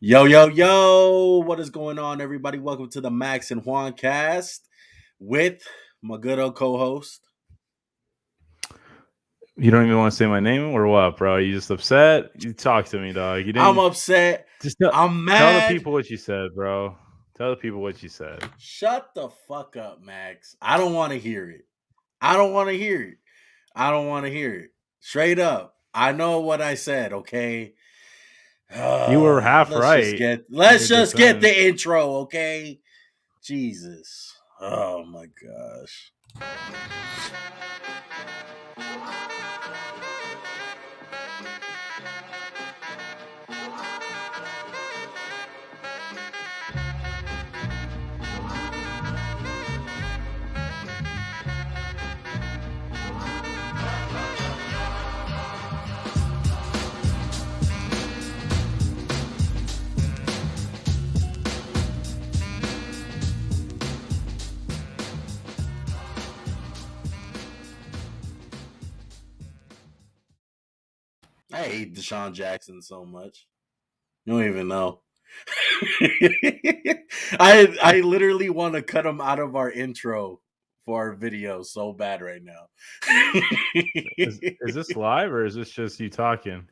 Yo, yo, yo, what is going on, everybody? Welcome to the Max&JuanCast with my good old co-host. You don't even want to say my name or what, bro? You just upset? You talk to me, dog. You I'm didn't upset. just I'm tell the mad. people what you said, bro. Tell the people what you said. Shut the fuck up, Max. I don't want to hear it. I don't want to hear it. I don't want to hear it. Straight up. I know what I said, okay? You were half let's just right get in let's your just get defense. the intro, okay? Jesus. Oh my gosh. I hate Deshaun Jackson so much. You don't even know. I literally want to cut him out of our intro for our video so bad right now. Is this live or is this just you talking?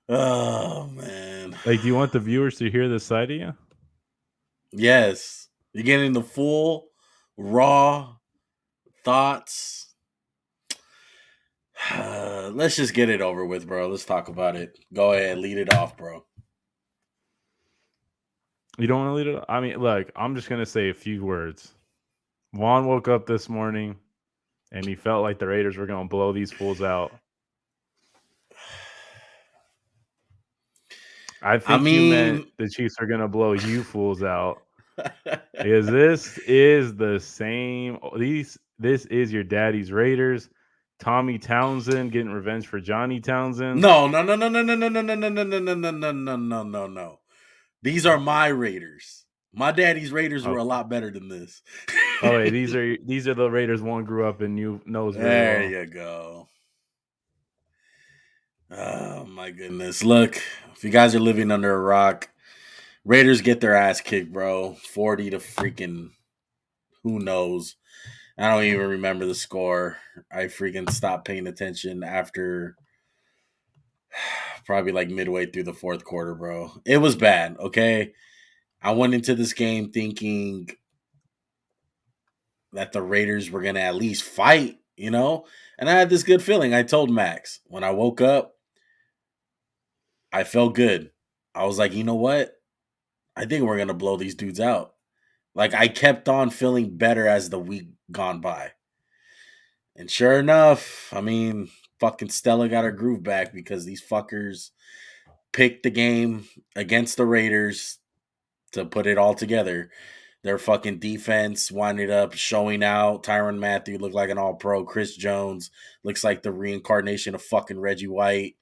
Oh man. Like, do you want the viewers to hear this side of you? Yes. You're getting the full raw thoughts. Let's just get it over with, bro. Let's talk about it. Go ahead, lead it off, bro. You don't want to lead it? I mean, look, I'm just gonna say a few words. Juan woke up this morning and he felt like the Raiders were gonna blow these fools out. I I think you meant mean, the Chiefs are gonna blow you fools out. Because this is the same. This is your daddy's Raiders. Tommy Townsend getting revenge for Johnny Townsend. no, no, no, no, no, no, no, no, no, no, no, no, no, no, no, no, no, no. These are my Raiders. My daddy's Raiders were a Okay. lot better than this. Oh wait, these are the Raiders one grew up and you knows very There well. you go. Oh my goodness. Look, if you guys are living under a rock, Raiders get their ass kicked, bro. 40 to freaking who knows. I don't even remember the score. I freaking stopped paying attention after probably like midway through the fourth quarter, bro. It was bad, okay? I went into this game thinking that the Raiders were going to at least fight, you know? And I had this good feeling. I told Max when I woke up, I felt good. I was like, you know what? I think we're going to blow these dudes out. Like, I kept on feeling better as the week gone by. And sure enough, I mean, fucking Stella got her groove back because these fuckers picked the game against the Raiders to put it all together. Their fucking defense winded up showing out. Tyrann Mathieu looked like an all pro. Chris Jones looks like the reincarnation of fucking Reggie White.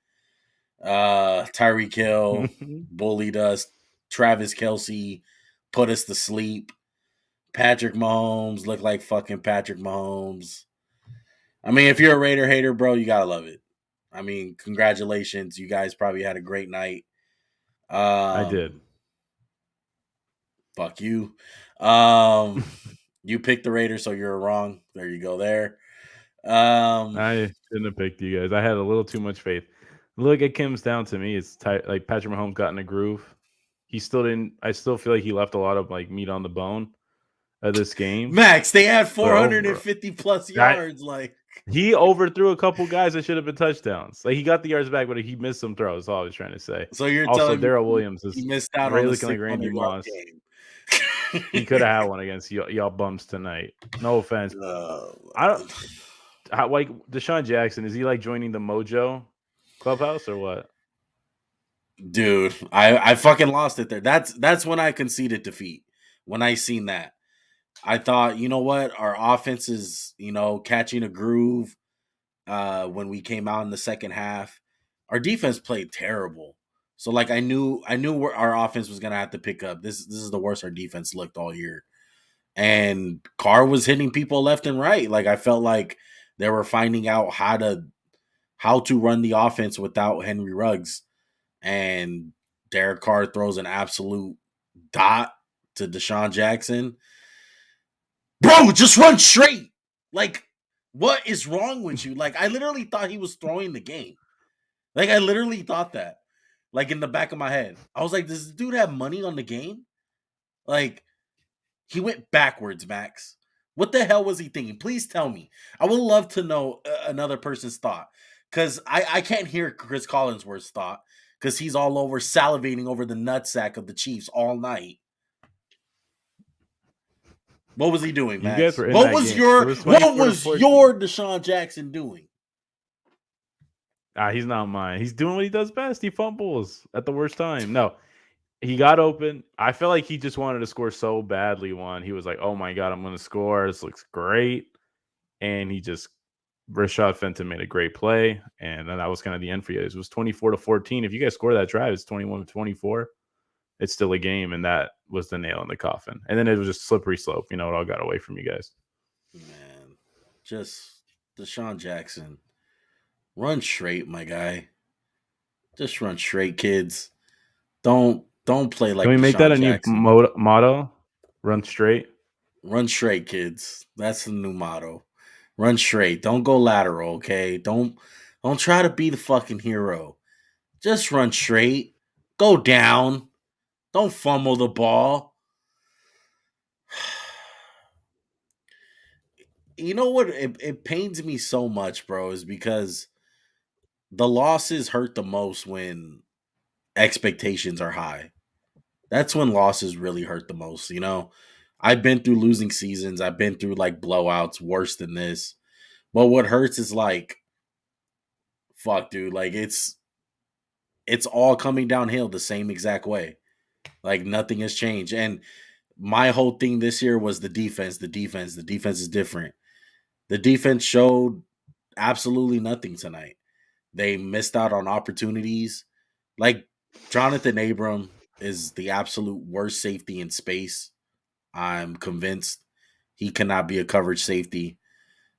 Tyreek Hill bullied us. Travis Kelsey put us to sleep. Patrick Mahomes looked like fucking Patrick Mahomes. I mean, if you're a Raider hater, bro, you gotta love it. I mean, congratulations. You guys probably had a great night. I did. Fuck you. Um, you picked the Raiders, so you're wrong. There you go. There. I shouldn't have picked you guys. I had a little too much faith. Look, it comes down to me. It's like Patrick Mahomes got in a groove. He still didn't. I still feel like he left a lot of like meat on the bone of this game. Max, they had But over 450 plus that yards. Like, he overthrew a couple guys that should have been touchdowns. Like he got the yards back, but he missed some throws. That's all I was trying to say. so you're Also, telling me Darrell Williams is he missed out on a looking like 600 Randy yard Moss. game. He could have had one against y'all bums tonight. No offense. I don't. Like Deshaun Jackson, is he like joining the Mojo clubhouse or what? Dude, I fucking lost it there. That's when I conceded defeat. When I seen that, I thought, you know what, our offense is, catching a groove. When we came out in the second half, our defense played terrible. So like I knew where our offense was gonna have to pick up. This is the worst our defense looked all year. And Carr was hitting people left and right. Like I felt like they were finding out how to run the offense without Henry Ruggs. And Derek Carr throws an absolute dot to Deshaun Jackson. Bro, just run straight. Like, what is wrong with you? Like, I literally thought he was throwing the game. Like, I literally thought that. Like, in the back of my head. I was like, does this dude have money on the game? Like, he went backwards, Max. What the hell was he thinking? Please tell me. I would love to know another person's thought. Because I can't hear Chris Collinsworth's thought. Because he's all over salivating over the nutsack of the Chiefs all night. What was he doing, Max? You guys were in what that was game. your what was your Deshaun Jackson doing? He's not mine. He's doing what he does best. He fumbles at the worst time. No, he got open. I felt like he just wanted to score so badly. He was like, "Oh my god, I'm going to score. This looks great," and Rashad Fenton made a great play, and then that was kind of the end for you. It was 24-14. If you guys score that drive, it's 21-24. It's still a game, and that was the nail in the coffin. And then it was just slippery slope. It all got away from you guys. Man, just Deshaun Jackson. Run straight, my guy. Just run straight, kids. Don't play like. Can we make Deshaun that a Jackson. new motto? Run straight. Run straight, kids. That's the new motto. Run straight. Don't go lateral, okay? Don't try to be the fucking hero. Just run straight. Go down. Don't fumble the ball. You know what? It pains me so much, bro, is because the losses hurt the most when expectations are high. That's when losses really hurt the most, I've been through losing seasons. I've been through like blowouts worse than this. But what hurts is like, fuck, dude, like it's all coming downhill the same exact way. Like nothing has changed. And my whole thing this year was the defense. The defense is different. The defense showed absolutely nothing tonight. They missed out on opportunities. Like Jonathan Abram is the absolute worst safety in space. I'm convinced he cannot be a coverage safety.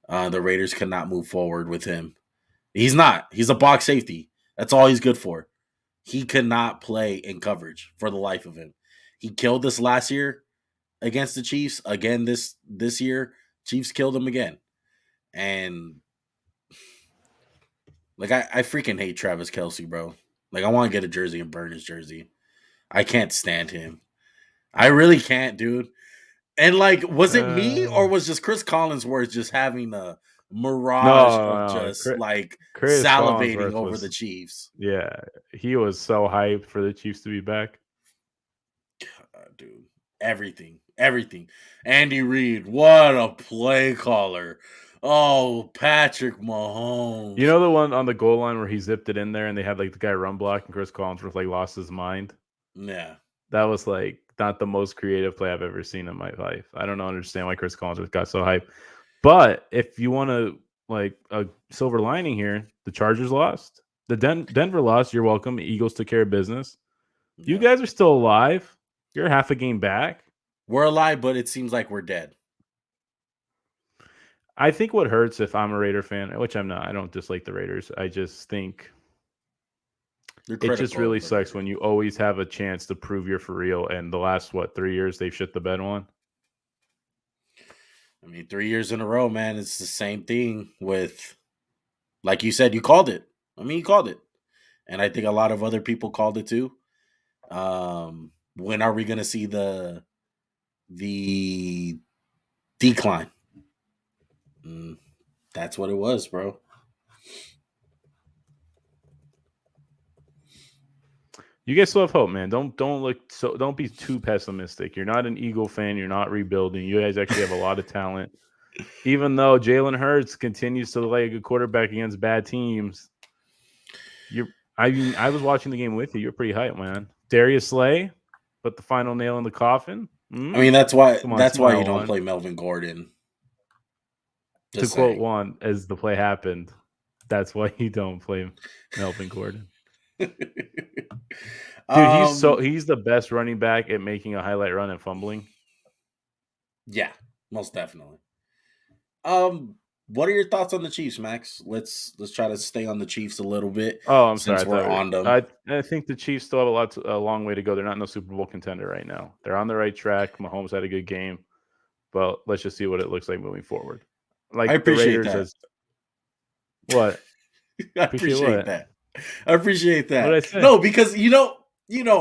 The Raiders cannot move forward with him. He's not. He's a box safety. That's all he's good for. He cannot play in coverage for the life of him. He killed this last year against the Chiefs. Again, this year, Chiefs killed him again. And like I freaking hate Travis Kelce, bro. Like I want to get a jersey and burn his jersey. I can't stand him. I really can't, dude. And like, was it me or was just Chris Collinsworth just having a mirage of just like Chris salivating over the Chiefs? Yeah, he was so hyped for the Chiefs to be back. God, dude, everything. Andy Reid, what a play caller. Oh, Patrick Mahomes. You know the one on the goal line where he zipped it in there and they had like the guy run block and Chris Collinsworth like lost his mind? Yeah. That was like not the most creative play I've ever seen in my life. I don't understand why Chris Collinsworth got so hyped. But if you want to like a silver lining here, the Chargers lost. The Denver lost. You're welcome. Eagles took care of business. Yeah. You guys are still alive. You're half a game back. We're alive, but it seems like we're dead. I think what hurts if I'm a Raider fan, which I'm not, I don't dislike the Raiders. I just think it just really sucks when you always have a chance to prove you're for real. And the last, 3 years, they've shit the bed on. I mean, 3 years in a row, man, it's the same thing with, like you said, you called it. I mean, you called it. And I think a lot of other people called it too. When are we going to see the decline? That's what it was, bro. You guys still have hope, man. Don't be too pessimistic. You're not an Eagle fan. You're not rebuilding. You guys actually have a lot of talent. Even though Jalen Hurts continues to play a good quarterback against bad teams, I was watching the game with you. You're pretty hyped, man. Darius Slay, but the final nail in the coffin. I mean, that's why you don't play Melvin Gordon. Just to quote Juan, as the play happened, that's why you don't play Melvin Gordon. Dude, he's the best running back at making a highlight run and fumbling. Yeah, most definitely. what are your thoughts on the Chiefs, Max? Let's try to stay on the Chiefs a little bit Oh, I'm sorry. since I we're thought on them. I think the Chiefs still have a long way to go. They're not no Super Bowl contender right now. They're on the right track. Mahomes had a good game, but let's just see what it looks like moving forward. I Like the appreciate Raiders, that. as what? I Appreciate appreciate what? that. I appreciate What did that. I say? No, because you know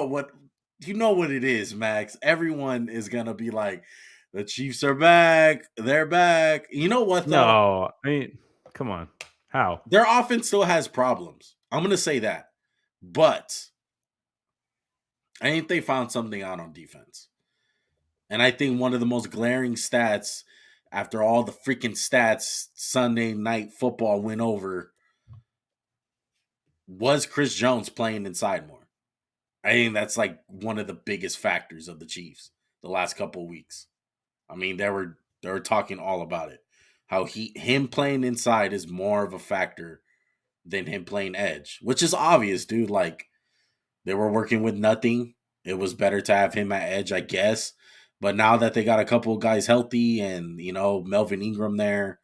what it is, Max. Everyone is gonna be like, the Chiefs are back. They're back. You know what though? No, I mean, come on. How? Their offense still has problems. I'm gonna say that, but I think they found something out on defense. And I think one of the most glaring stats after all the freaking stats Sunday night football went over was Chris Jones playing inside more. I think that's like one of the biggest factors of the Chiefs the last couple of weeks. I mean, they were talking all about it. How him playing inside is more of a factor than him playing edge, which is obvious, dude. Like they were working with nothing. It was better to have him at edge, I guess. But now that they got a couple of guys healthy and Melvin Ingram there,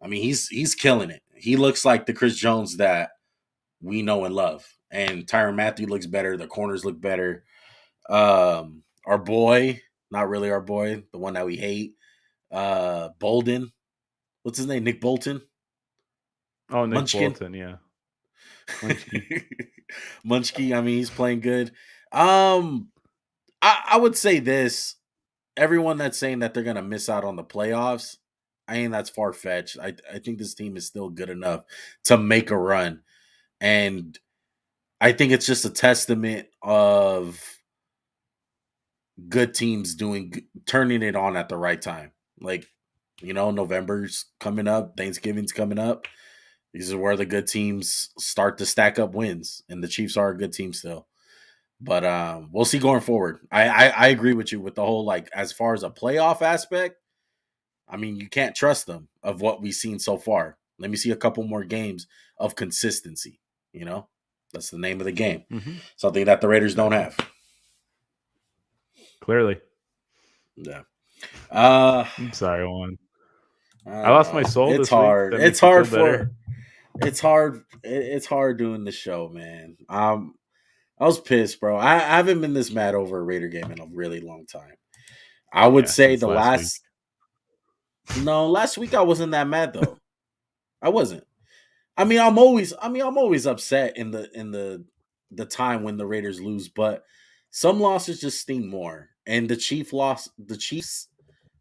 I mean he's killing it. He looks like the Chris Jones that we know and love. And Tyrann Mathieu looks better. The corners look better. Our boy, not really our boy, the one that we hate, Bolden. What's his name? Nick Bolton? Oh, Nick Munchkin? Bolton, yeah. Munchkie. Munchkin, I mean, he's playing good. I would say this. Everyone that's saying that they're gonna miss out on the playoffs, I think that's far fetched. I think this team is still good enough to make a run. And I think it's just a testament of good teams turning it on at the right time. Like, November's coming up, Thanksgiving's coming up. These are where the good teams start to stack up wins, and the Chiefs are a good team still. But we'll see going forward. I agree with you with the whole like as far as a playoff aspect. I mean, you can't trust them of what we've seen so far. Let me see a couple more games of consistency. That's the name of the game. Mm-hmm. Something that the Raiders don't have. Clearly. Yeah. I'm sorry, Juan. I I don't lost know. my soul It's this week. hard. That It's makes you feel hard better. for. It's hard. It's hard doing the show, man. I was pissed, bro. I haven't been this mad over a Raider game in a really long time. I would say Since the last week. last week I wasn't that mad though. I wasn't. I'm always upset in the time when the Raiders lose, but some losses just sting more. And the Chiefs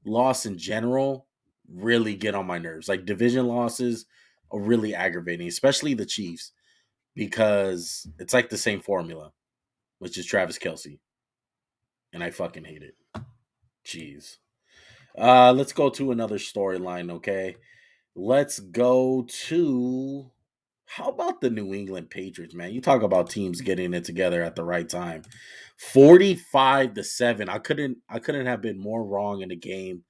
loss in general really get on my nerves. Like division losses are really aggravating, especially the Chiefs, because it's like the same formula, which is Travis Kelce. And I fucking hate it. Jeez. Let's go to another storyline, okay? Let's go to how about the New England Patriots, man? You talk about teams getting it together at the right time. 45-7. I couldn't have been more wrong in the game.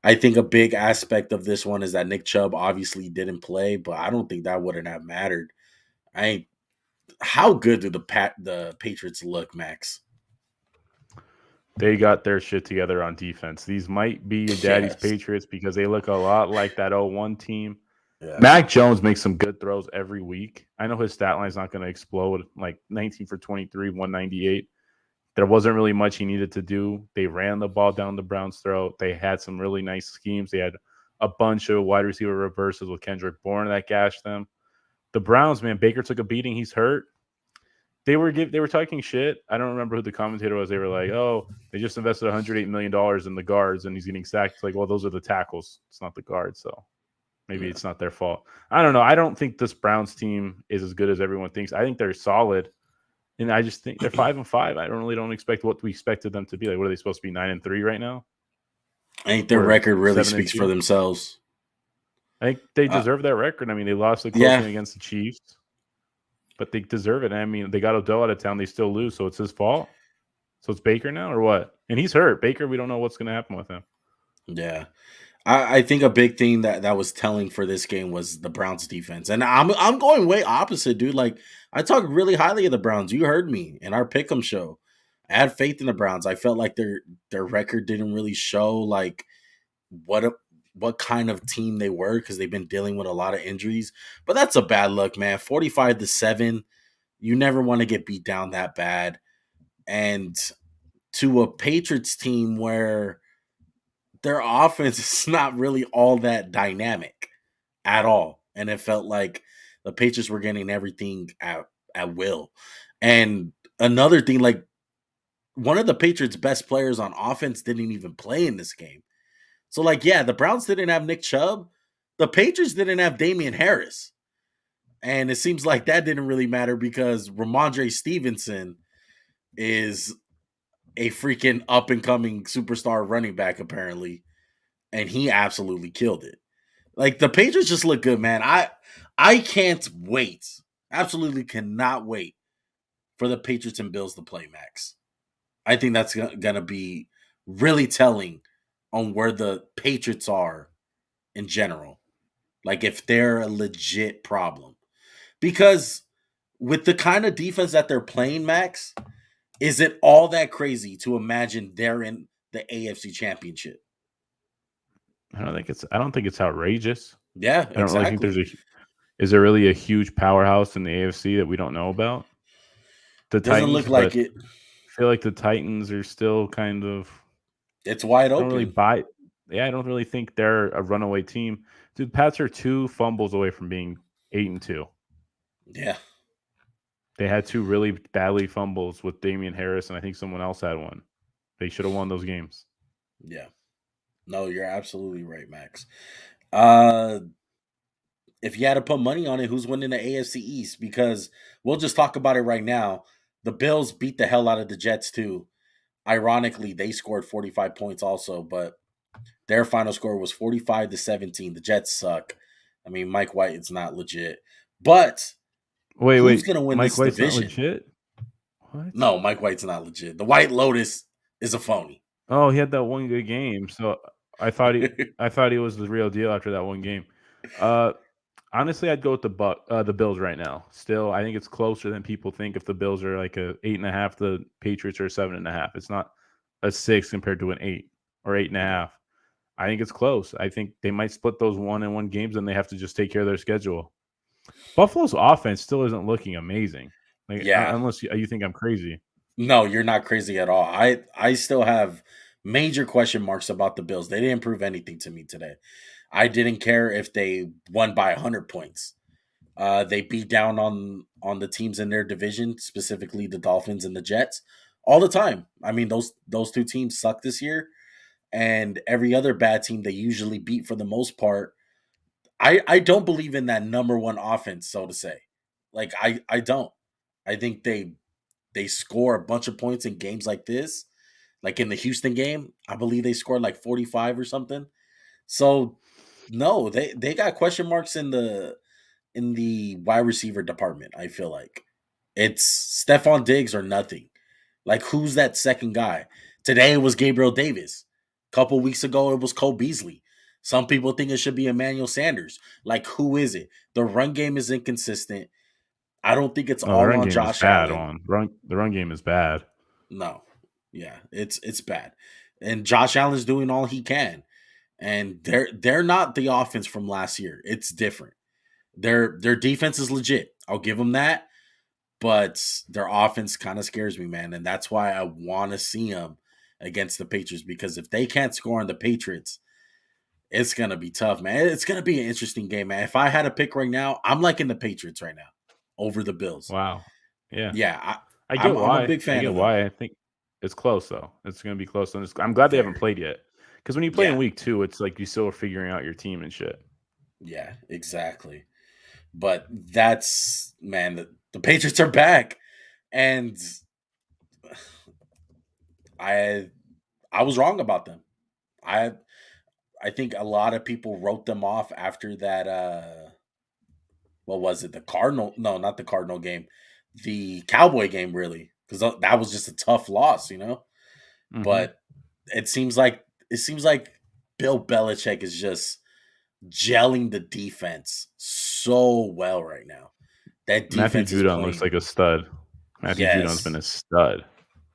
I think a big aspect of this one is that Nick Chubb obviously didn't play, but I don't think that wouldn't have mattered. How good do the Patriots look, Max? They got their shit together on defense. These might be your daddy's Yes. Patriots because they look a lot like that 0-1 team. Yeah. Mac Jones makes some good throws every week. I know his stat line's not going to explode, like 19 for 23, 198. There wasn't really much he needed to do. They ran the ball down the Browns' throat. They had some really nice schemes. They had a bunch of wide receiver reverses with Kendrick Bourne that gashed them. The Browns, man, Baker took a beating. He's hurt. They were talking shit. I don't remember who the commentator was. They were like, "Oh, they just invested $108 million in the guards, and he's getting sacked." It's like, well, those are the tackles. It's not the guards, so maybe it's not their fault. I don't know. I don't think this Browns team is as good as everyone thinks. I think they're solid, and I just think they're 5-5. I don't expect what we expected them to be. Like, what are they supposed to be 9-3 right now? I think their Or record really speaks 7-2? for themselves. I think they deserve that record. I mean, they lost a close Yeah. game against the Chiefs, but they deserve it. I mean, they got Odell out of town. They still lose, so it's his fault. So it's Baker now or what? And he's hurt. Baker, we don't know what's going to happen with him. Yeah. I think a big thing that was telling for this game was the Browns defense. And I'm going way opposite, dude. Like I talk really highly of the Browns. You heard me in our Pick'em show. I had faith in the Browns. I felt like their record didn't really show like what what kind of team they were because they've been dealing with a lot of injuries. But that's a bad luck, man. 45-7. You never want to get beat down that bad. And to a Patriots team where their offense is not really all that dynamic at all. And it felt like the Patriots were getting everything at will. And another thing, like one of the Patriots' best players on offense didn't even play in this game. So, like, yeah, the Browns didn't have Nick Chubb. The Patriots didn't have Damian Harris. And it seems like that didn't really matter because Ramondre Stevenson is a freaking up and coming superstar running back, apparently. And he absolutely killed it. Like the Patriots just look good, man. I can't wait. Absolutely cannot wait for the Patriots and Bills to play, Max. I think that's gonna be really telling on where the Patriots are in general. Like if they're a legit problem. Because with the kind of defense that they're playing, Max, is it all that crazy to imagine they're in the AFC Championship? I don't think it's outrageous. Yeah, I don't really think exactly. is there really a huge powerhouse in the AFC that we don't know about? The Doesn't Titans, look but like it. I feel like the Titans are still kind of It's wide I don't really open. buy yeah, I don't really think they're a runaway team. Dude, Pats are 2 fumbles away from being 8-2. Yeah. They had 2 really badly fumbles with Damian Harris, and I think someone else had one. They should have won those games. Yeah. No, you're absolutely right, Max. Uh if you had to put money on it, who's winning the AFC East? Because we'll just talk about it right now. The Bills beat the hell out of the Jets too. Ironically, they scored 45 points also, but their final score was 45-17. The Jets suck. I mean, Mike White is not legit. But who's Wait. going to win Mike this White's not division? legit? What? No, Mike White's not legit. The White Lotus is a phony. Oh, he had that one good game, so I thought he was the real deal after that one game. Uh, honestly, I'd go with the Bills right now. Still, I think it's closer than people think. If the Bills are like a 8.5, the Patriots are 7.5. It's not a 6 compared to an 8 or 8.5. I think it's close. I think they might split those 1-1 games, and they have to just take care of their schedule. Buffalo's offense still isn't looking amazing. Like Yeah. unless you think I'm crazy. No, you're not crazy at all. I still have major question marks about the Bills. They didn't prove anything to me today. I didn't care if they won by 100 points. They beat down on the teams in their division, specifically the Dolphins and the Jets, all the time. I mean, those two teams suck this year, and every other bad team they usually beat for the most part. I don't believe in that number one offense, so to say. Like I don't. I think they score a bunch of points in games like this. Like in the Houston game, I believe they scored like 45 or something. So no, they got question marks in the wide receiver department. I feel like it's Stephon Diggs or nothing. Like who's that second guy? Today it was Gabriel Davis. A couple weeks ago it was Cole Beasley. Some people think it should be Emmanuel Sanders. Like who is it? The run game is inconsistent. I don't think it's No, the all run on game is Josh bad. Allen. The run game is bad. No. Yeah, it's bad. And Josh Allen's doing all he can. And they're not the offense from last year. It's different. Their defense is legit. I'll give them that, but their offense kind of scares me, man, and that's why I want to see them against the Patriots because if they can't score on the Patriots, it's gonna be tough, man. It's gonna be an interesting game, man. If I had a pick right now, I'm liking the Patriots right now over the Bills. Wow. Yeah. Yeah, I get I'm a why. big I fan get of them. why. I think it's close though. It's going to be close. And I'm glad they haven't Very, played yet. Because when you play in yeah, week 2, it's like you still are figuring out your team and shit. yeah, exactly. But that's man, the Patriots are back, and I I was wrong about them. I I think a lot of people wrote them off after that what was it? The Cardinal no, not the Cardinal game. The Cowboy game really cuz that was just a tough loss, you know? Hmm. But it seems like Bill Belichick is just gelling the defense so well right now. That Matthew defense is Judon looks playing like a stud. Matthew Judon's been yes. a stud.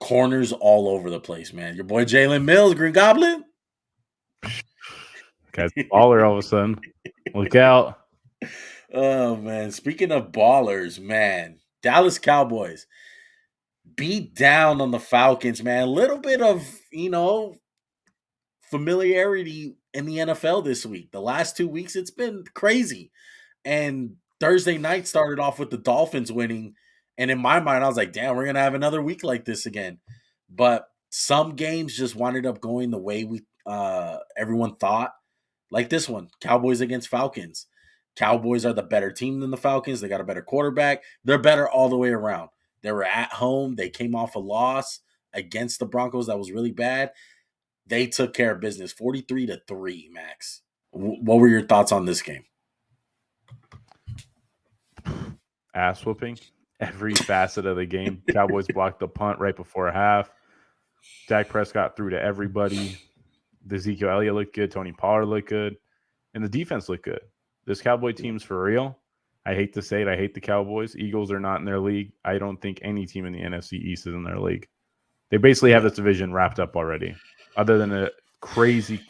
Corners all over the place, man. Your boy Jalen Mills, Green Goblin. Guy's a baller all of a sudden. Look out. Oh man, speaking of ballers, man, Dallas Cowboys beat down on the Falcons, man. A little bit of, familiarity in the NFL this week. The last 2 weeks it's been crazy. And Thursday night started off with the Dolphins winning, and in my mind I was like, "Damn, we're going to have another week like this again." But some games just wound up going the way we everyone thought. Like this one, Cowboys against Falcons. Cowboys are the better team than the Falcons. They got a better quarterback. They're better all the way around. They were at home. They came off a loss against the Broncos that was really bad. They took care of business 43-3, Max. What were your thoughts on this game? Ass whooping. Every facet of the game. Cowboys blocked the punt right before half. Dak Prescott threw to everybody. Ezekiel Elliott looked good. Tony Pollard looked good. And the defense looked good. This Cowboy team's for real. I hate to say it. I hate the Cowboys. Eagles are not in their league. I don't think any team in the NFC East is in their league. They basically have this division wrapped up already. Other than a crazy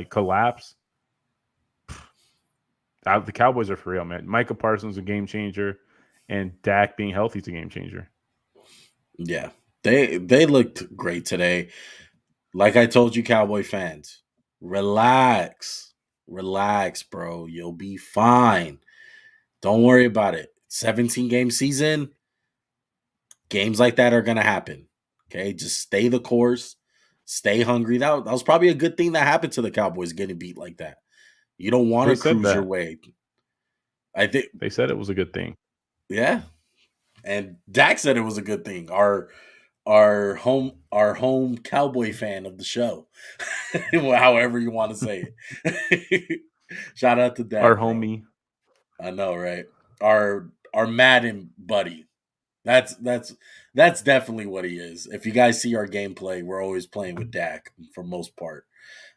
collapse, the Cowboys are for real, man. Micah Parsons is a game changer, and Dak being healthy is a game changer. Yeah, they looked great today. Like I told you, Cowboy fans, relax, bro. You'll be fine. Don't worry about it. 17-game season. Games like that are gonna happen. Okay, just stay the course. Stay hungry. That was probably a good thing that happened to the Cowboys getting beat like that. You don't want to cruise your way. I think they said it was a good thing. Yeah, and Dak said it was a good thing. Our home Cowboy fan of the show, however you want to say it. Shout out to Dak, our bro. homie. I know, right? Our Madden buddy. That's definitely what he is. If you guys see our gameplay, we're always playing with Dak for most part.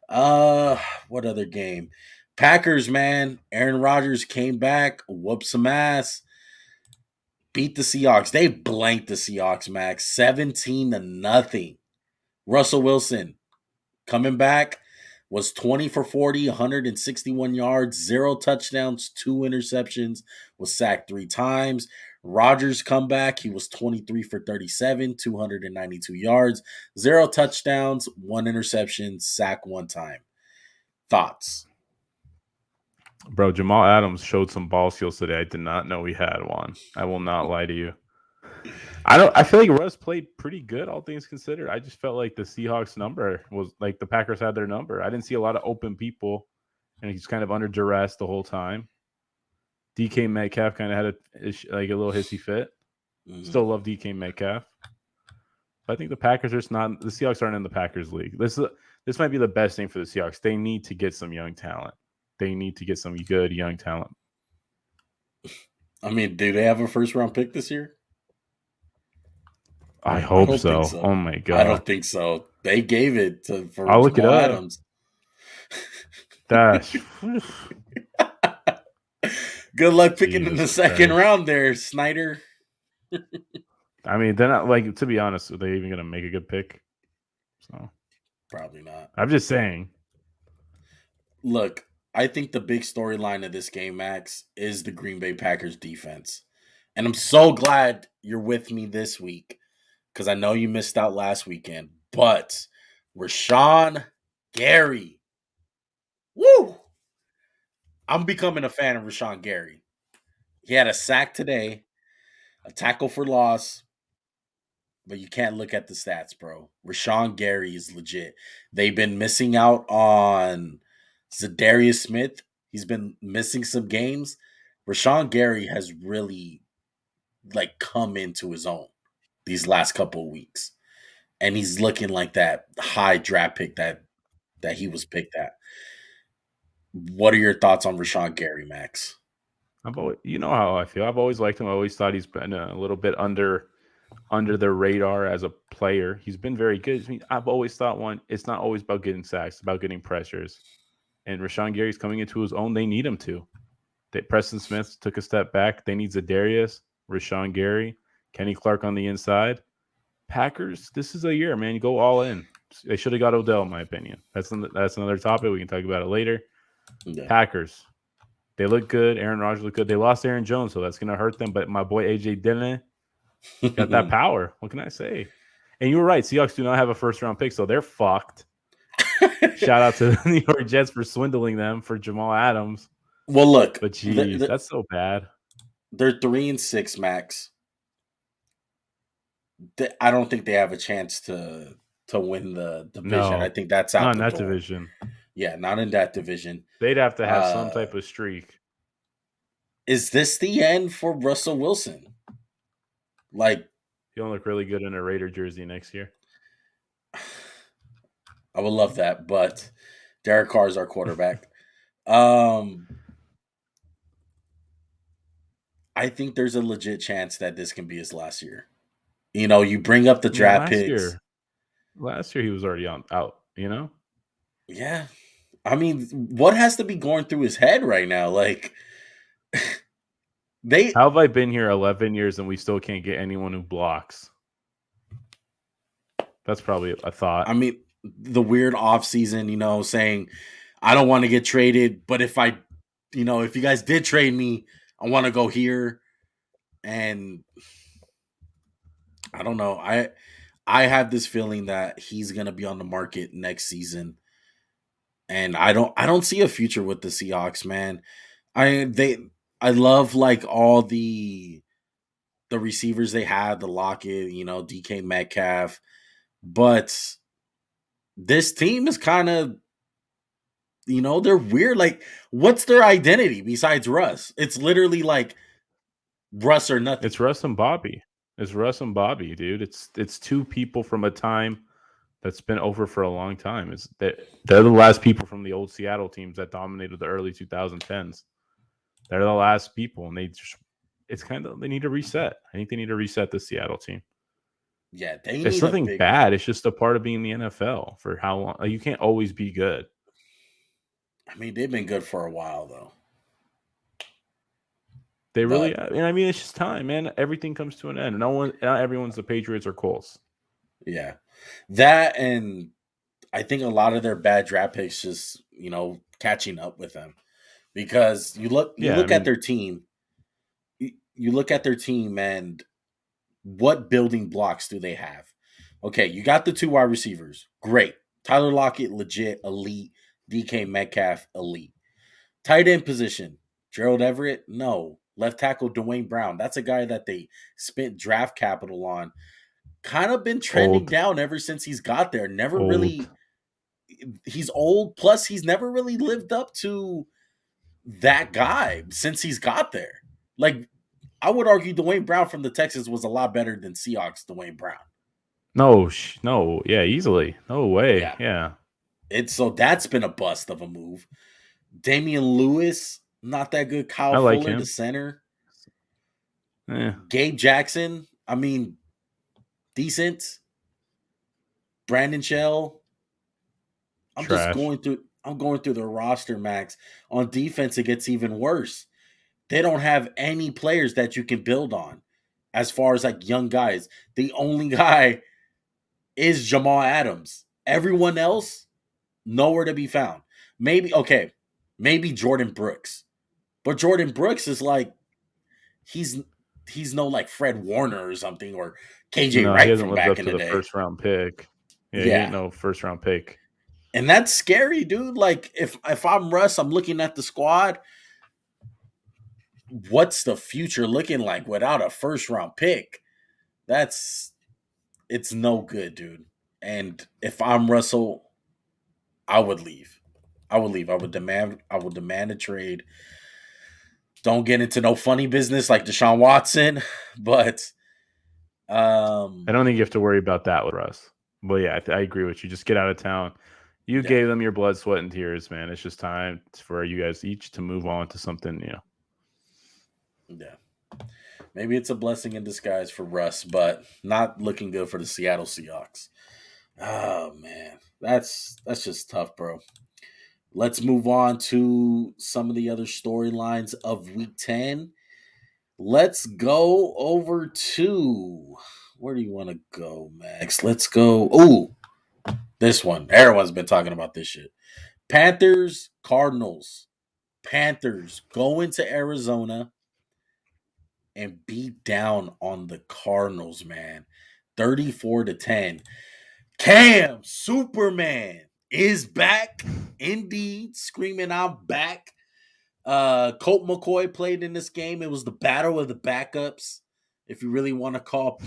What other game? Packers, man. Aaron Rodgers came back, whooped some ass, beat the Seahawks. They blanked the Seahawks, Max, 17-0. Russell Wilson coming back was 20 for 40, 161 yards, 0 touchdowns, 2 interceptions, was sacked 3 times. Rodgers comeback, he was 23 for 37, 292 yards, 0 touchdowns, 1 interception, sack 1 time. Thoughts? Bro, Jamal Adams showed some ball skills today. I did not know he had one. I will not lie to you. I feel like Russ played pretty good, all things considered. I just felt like the Seahawks number was like the Packers had their number. I didn't see a lot of open people, and he's kind of under duress the whole time. DK Metcalf kind of had a little hissy fit. Mm-hmm. Still love DK Metcalf. But I think the Packers are just not. The Seahawks aren't in the Packers league. This might be the best thing for the Seahawks. They need to get some young talent. They need to get some good young talent. I mean, do they have a first-round pick this year? I hope so. Oh my god! I don't think so. They gave it for Jamal Adams. Dash. Good luck picking in the second round there, Snyder. I mean, they're not to be honest, are they even going to make a good pick? So probably not. I'm just saying. Look, I think the big storyline of this game, Max, is the Green Bay Packers defense. And I'm so glad you're with me this week because I know you missed out last weekend. But Rashawn Gary. Woo! I'm becoming a fan of Rashawn Gary. He had a sack today, a tackle for loss, but you can't look at the stats, bro. Rashawn Gary is legit. They've been missing out on Zadarius Smith. He's been missing some games. Rashawn Gary has really come into his own these last couple of weeks. And he's looking like that high draft pick that he was picked at. What are your thoughts on Rashawn Gary, Max? You know how I feel. I've always liked him. I always thought he's been a little bit under the radar as a player. He's been very good. I mean, I've always thought it's not always about getting sacks, it's about getting pressures. And Rashawn Gary's coming into his own. They need him to. Preston Smith took a step back. They need Zadarius, Rashawn Gary, Kenny Clark on the inside. Packers, this is a year, man. You go all in. They should have got Odell, in my opinion. That's another topic. We can talk about it later. Yeah. Packers. They look good. Aaron Rodgers look good. They lost Aaron Jones, so that's going to hurt them. But my boy AJ Dillon got that power. What can I say? And you were right. Seahawks do not have a first-round pick, so they're fucked. Shout out to the New York Jets for swindling them for Jamal Adams. Well, look. But geez, that's so bad. They're 3-6, Max. I don't think they have a chance to win the division. No, I think that's out not in the that door. division. Yeah, not in that division. They'd have to have some type of streak. Is this the end for Russell Wilson? Like, he'll look really good in a Raider jersey next year. I would love that, but Derek Carr is our quarterback. I think there's a legit chance that this can be his last year. You know, you bring up the draft picks. Last year he was already out, you know? Yeah. I mean, what has to be going through his head right now? Like, how have I been here 11 years and we still can't get anyone who blocks? That's probably a thought. I mean, the weird offseason, you know, saying, I don't want to get traded, but if if you guys did trade me, I want to go here. And I don't know. I have this feeling that he's going to be on the market next season. And I don't see a future with the Seahawks, man. I love like all the receivers they had, the Lockett, DK Metcalf, but this team is kind of, they're weird. Like, what's their identity besides Russ? It's literally like Russ or nothing. It's Russ and Bobby. It's Russ and Bobby, dude. It's two people from a time that's been over for a long time. They're the last people from the old Seattle teams that dominated the early 2010s. They're the last people, and they need to reset. I think they need to reset the Seattle team. Yeah, it's nothing bad. It's just a part of being the NFL for how long. Like, you can't always be good. I mean, they've been good for a while, though. They really, and I mean, it's just time, man. Everything comes to an end. Not everyone's the Patriots or Colts. Yeah, that, and I think a lot of their bad draft picks just, catching up with them, because you look at their team. You look at their team, and what building blocks do they have? Okay, you got the 2 wide receivers, great. Tyler Lockett, legit, elite. DK Metcalf, elite. Tight end position, Gerald Everett, no. Left tackle, Dwayne Brown. That's a guy that they spent draft capital on. Kind of been trending down ever since he's got there. He's old. Plus, he's never really lived up to that guy since he's got there. Like, I would argue Dwayne Brown from the Texans was a lot better than Seahawks Dwayne Brown. No, yeah, easily. No way. Yeah. So that's been a bust of a move. Damian Lewis, not that good. Kyle Fuller, the center. Gabe Jackson, I mean, decent. Brandon Shell. I'm going through the roster, Max. On defense, it gets even worse. They don't have any players that you can build on as far as like young guys. The only guy is Jamal Adams. Everyone else, nowhere to be found. Maybe Jordan Brooks. But Jordan Brooks is like, he's no like Fred Warner or something, or KJ Wright from back in the day. First round pick. Yeah, he ain't no first round pick. And that's scary, dude. Like, if I'm Russ, I'm looking at the squad. What's the future looking like without a first round pick? It's no good, dude. And if I'm Russell, I would leave. I would demand a trade. Don't get into no funny business like Deshaun Watson, but I don't think you have to worry about that with Russ. But yeah, I agree with you. Just get out of town. You gave them your blood, sweat, and tears, man. It's just time for you guys each to move on to something new. Yeah. Maybe it's a blessing in disguise for Russ, but not looking good for the Seattle Seahawks. Oh, man. That's just tough, bro. Let's move on to some of the other storylines of Week 10. Let's go over to... Where do you want to go, Max? Let's go... Ooh, this one. Everyone's been talking about this shit. Panthers, Cardinals. Panthers go into Arizona and beat down on the Cardinals, man. 34-10. Cam Superman is back. Indeed, screaming I'm back. Colt McCoy played in this game. It was the battle of the backups. If you really want to call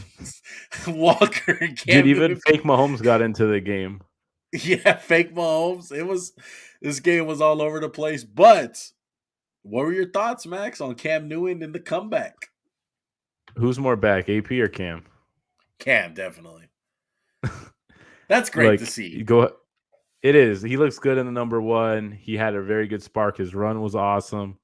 Walker and Dude, Cam even Newton. fake Mahomes got into the game. Yeah, fake Mahomes. This game was all over the place. But what were your thoughts, Max, on Cam Newton and the comeback? Who's more back, AP or Cam? Cam, definitely. That's great to see. It is. He looks good in the number one. He had a very good spark. His run was awesome.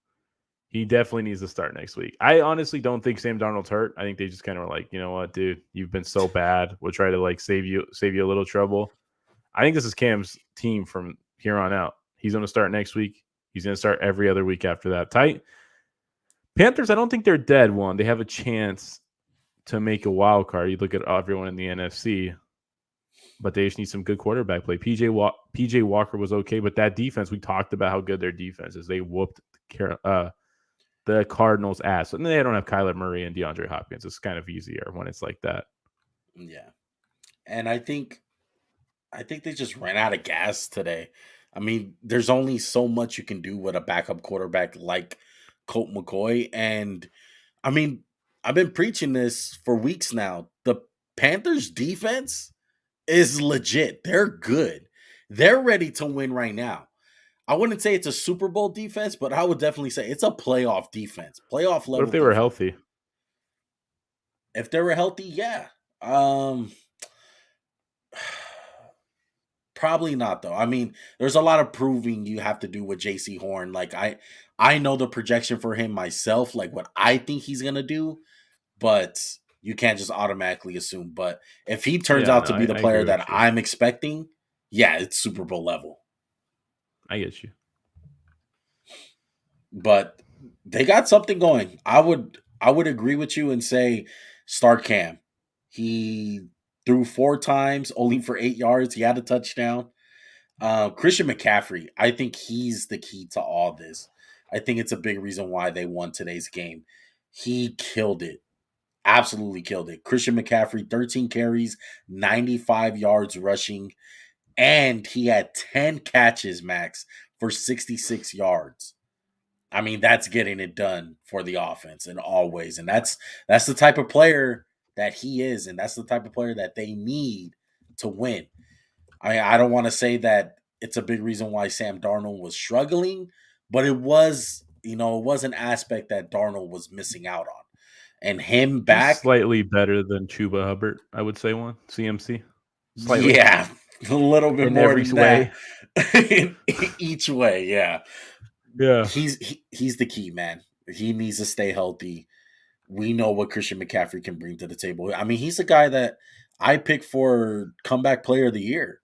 He definitely needs to start next week. I honestly don't think Sam Darnold's hurt. I think they just kind of were like, you know what, dude, you've been so bad. We'll try to like save you a little trouble. I think this is Cam's team from here on out. He's going to start next week. He's going to start every other week after that. Panthers, I don't think they're dead. One, they have a chance to make a wild card. You look at everyone in the NFC, but they just need some good quarterback play. PJ Walker was okay, but that defense, we talked about how good their defense is. They whooped the Cardinals' ass. And they don't have Kyler Murray and DeAndre Hopkins. It's kind of easier when it's like that. Yeah. And I think they just ran out of gas today. I mean, there's only so much you can do with a backup quarterback like Colt McCoy. And I mean, I've been preaching this for weeks now. The Panthers defense is legit. They're good. They're ready to win right now. I wouldn't say it's a Super Bowl defense, but I would definitely say it's a playoff defense. Playoff level. What if they were healthy? If they were healthy, yeah. Probably not though. I mean, there's a lot of proving you have to do with JC Horn. Like I know the projection for him myself, like what I think he's gonna do, but you can't just automatically assume. But if he turns out to be the player that I'm expecting, yeah, it's Super Bowl level. I get you. But they got something going. I would agree with you and say start Cam. He threw 4 times, only for 8 yards. He had a touchdown. Christian McCaffrey, I think he's the key to all this. I think it's a big reason why they won today's game. He killed it. Absolutely killed it. Christian McCaffrey, 13 carries, 95 yards rushing, and he had 10 catches, Max, for 66 yards. I mean, that's getting it done for the offense in all ways. And that's the type of player that he is, and that's the type of player that they need to win. I don't want to say that it's a big reason why Sam Darnold was struggling, but it was, it was an aspect that Darnold was missing out on. And him back. He's slightly better than Chuba Hubbard, I would say CMC. Slightly. Yeah, a little bit in more every than way. That. In each way, yeah. Yeah. He's the key, man. He needs to stay healthy. We know what Christian McCaffrey can bring to the table. I mean, he's a guy that I picked for comeback player of the year.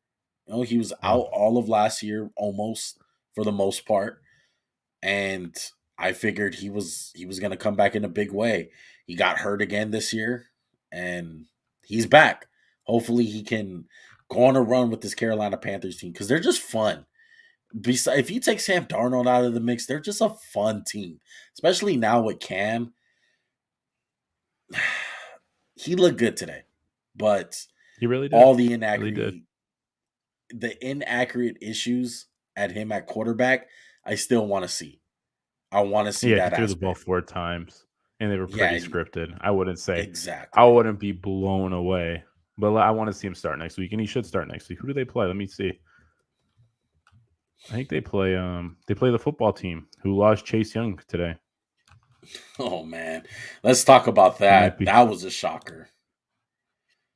He was out all of last year, almost for the most part, and I figured he was going to come back in a big way. He got hurt again this year, and he's back. Hopefully, he can go on a run with this Carolina Panthers team because they're just fun. If you take Sam Darnold out of the mix, they're just a fun team, especially now with Cam. He looked good today, but he really did. All the inaccurate issues at him at quarterback, I still want to see. I want to see that. He threw the ball 4 times, and they were pretty scripted. I wouldn't say exactly. I wouldn't be blown away, but I want to see him start next week, and he should start next week. Who do they play? Let me see. I think they play the football team who lost Chase Young today. Oh man, let's talk about that. That was a shocker.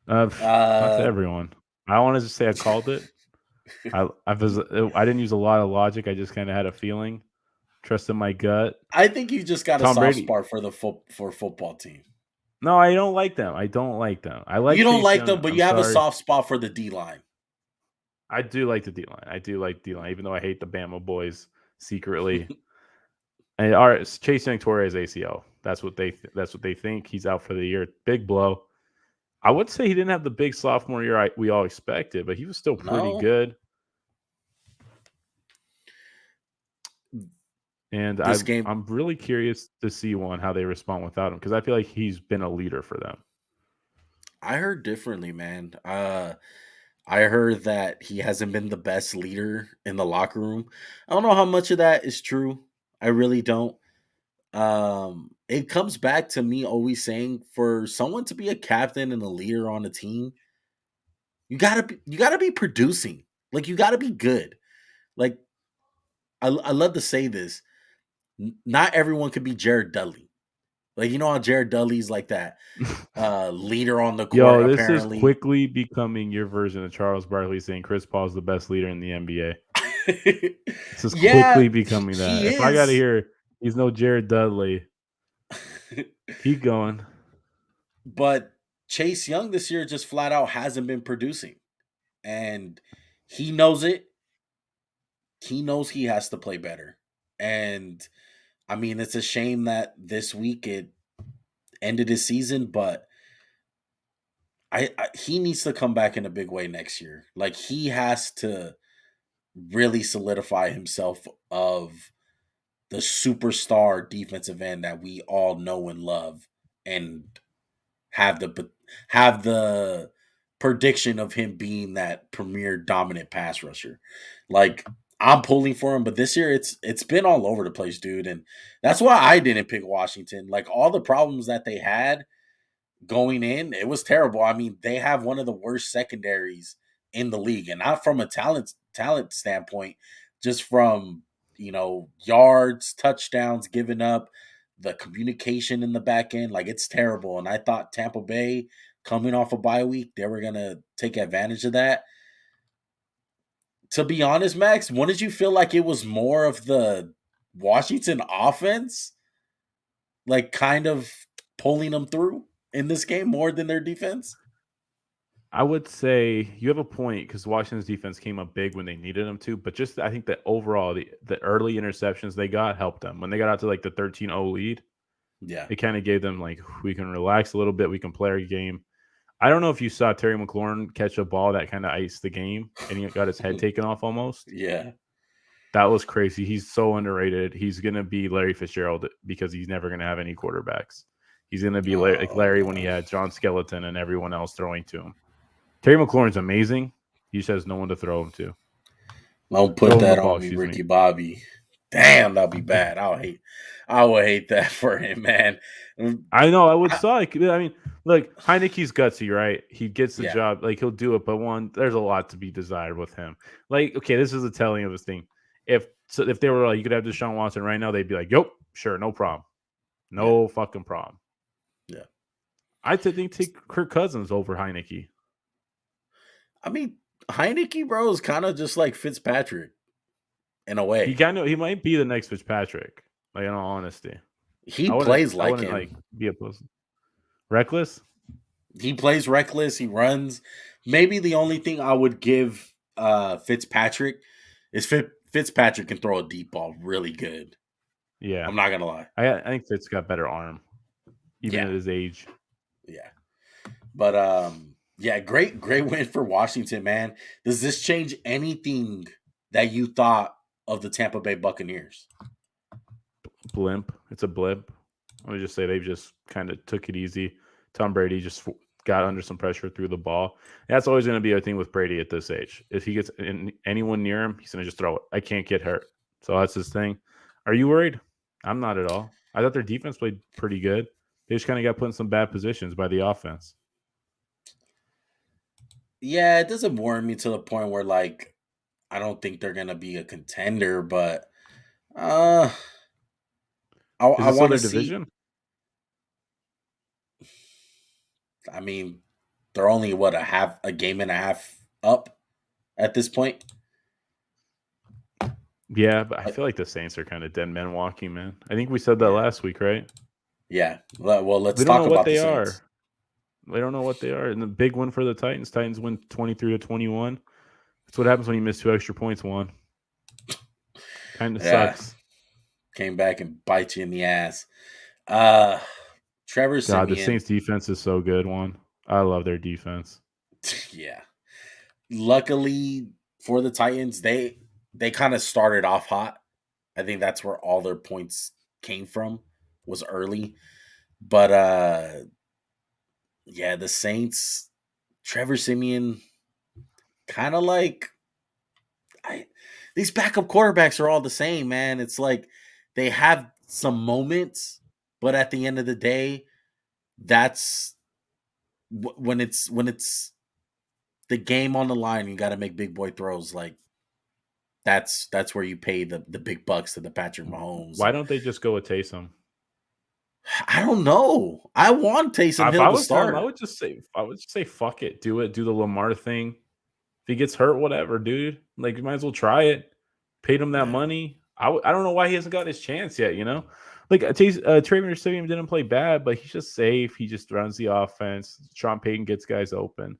Not to everyone. I wanted to say I called it. I didn't use a lot of logic. I just kind of had a feeling, trusted my gut. I think you just got a soft spot for the football team. No, I don't like them. I like you don't Chase like Young. them, but you have a soft spot for the D line. I do like the D line, even though I hate the Bama boys secretly. And Chase Young tore his ACL. That's what they think. He's out for the year. Big blow. I would say he didn't have the big sophomore year we all expected, but he was still pretty good. And This game, I'm really curious to see how they respond without him, because I feel like he's been a leader for them. I heard differently, man. I heard that he hasn't been the best leader in the locker room. I don't know how much of that is true. I really don't. It comes back to me always saying, for someone to be a captain and a leader on a team, you gotta be producing. Like, you gotta be good. Like, I love to say this. Not everyone could be Jared Dudley. Like, you know how Jared Dudley's like that leader on the court, Yo, this is apparently. quickly becoming your version of Charles Barkley saying Chris Paul's the best leader in the NBA. This is Yeah, quickly becoming that. he If I got to is. hear he's no Jared Dudley, keep going. But Chase Young this year just flat out hasn't been producing. And he knows it. He knows he has to play better. And I mean, it's a shame that this week it ended his season, but he needs to come back in a big way next year. Like, he has to really solidify himself of the superstar defensive end that we all know and love, and have the prediction of him being that premier dominant pass rusher. Like, I'm pulling for him, but this year it's been all over the place, dude, and that's why I didn't pick Washington. Like, all the problems that they had going in, it was terrible. I mean, they have one of the worst secondaries in the league, and not from a talent standpoint, just from, yards, touchdowns given up, the communication in the back end. Like, it's terrible. And I thought Tampa Bay, coming off a bye week, they were gonna take advantage of that. To be honest, Max, when did you feel like it was more of the Washington offense, like, kind of pulling them through in this game more than their defense? I would say you have a point, because Washington's defense came up big when they needed them to, but just I think that overall the early interceptions they got helped them. When they got out to like the 13-0 lead, Yeah. it kind of gave them like, we can relax a little bit, we can play our game. I don't know if you saw Terry McLaurin catch a ball that kind of iced the game and he got his head taken off almost. Yeah. That was crazy. He's so underrated. He's going to be Larry Fitzgerald because he's never going to have any quarterbacks. He's going to be like Oh, Larry when he no. had John Skeleton and everyone else throwing to him. Terry McLaurin's amazing. He just has no one to throw him to. Don't Throw put him the that ball, on me, excuse me. Ricky Bobby. Damn, that'll be bad. I would hate that for him, man. I know. I would suck. I mean, look, Heineke's gutsy, right? He gets the Yeah. job. Like, he'll do it, but there's a lot to be desired with him. Like, okay, this is a telling of his thing. If they were like, you could have Deshaun Watson right now, they'd be like, yep, sure, no problem. No fucking problem. Yeah. I think take Kirk Cousins over Heineke. I mean, Heineke, bro, is kind of just like Fitzpatrick in a way. He might be the next Fitzpatrick. Like, in all honesty, He I plays like wouldn't him. like be opposed. Reckless. He plays reckless. He runs. Maybe the only thing I would give Fitzpatrick is Fitzpatrick can throw a deep ball really good. Yeah, I'm not gonna lie. I think Fitz got better arm, even at his age. Yeah. But yeah, great win for Washington, man. Does this change anything that you thought of the Tampa Bay Buccaneers? Blimp. It's a blip. Let me just say they've just kind of took it easy. Tom Brady just got under some pressure through the ball. That's always going to be a thing with Brady at this age. If he gets anyone near him, he's going to just throw it. I can't get hurt. So that's his thing. Are you worried? I'm not at all. I thought their defense played pretty good. They just kind of got put in some bad positions by the offense. Yeah, it doesn't worry me to the point where, like, I don't think they're gonna be a contender, but Is I it still want to their see. division? I mean, they're only a game and a half up at this point. Yeah, but I feel like the Saints are kind of dead men walking, man. I think we said that Yeah, last week, right? yeah. Well, let's We don't talk know what about the they Saints. are. We don't know what they are. And the big one for the Titans. Titans win 23-21. That's what happens when you miss 2 extra points, Juan. Kind of sucks. Came back and bite you in the ass. Trevor God, the Siemian. Saints defense is so good, Juan. I love their defense. Yeah. Luckily for the Titans, they kind of started off hot. I think that's where all their points came from, was early. But yeah, the Saints, Trevor Siemian, kind of like I these backup quarterbacks are all the same, man. It's like they have some moments, but at the end of the day, that's when it's the game on the line, you got to make big boy throws. Like that's where you pay the big bucks to the Patrick Mahomes. Why And don't they just go with Taysom? I don't know. I want Taysom If Hill I to was them, start. I would just say fuck it, do it, do the Lamar thing. If he gets hurt, whatever, dude. Like you might as well try it. Paid him that Yeah, money. I don't know why he hasn't got his chance yet. You know, like Travion Stadium didn't play bad, but he's just safe. He just runs the offense. Sean Payton gets guys open,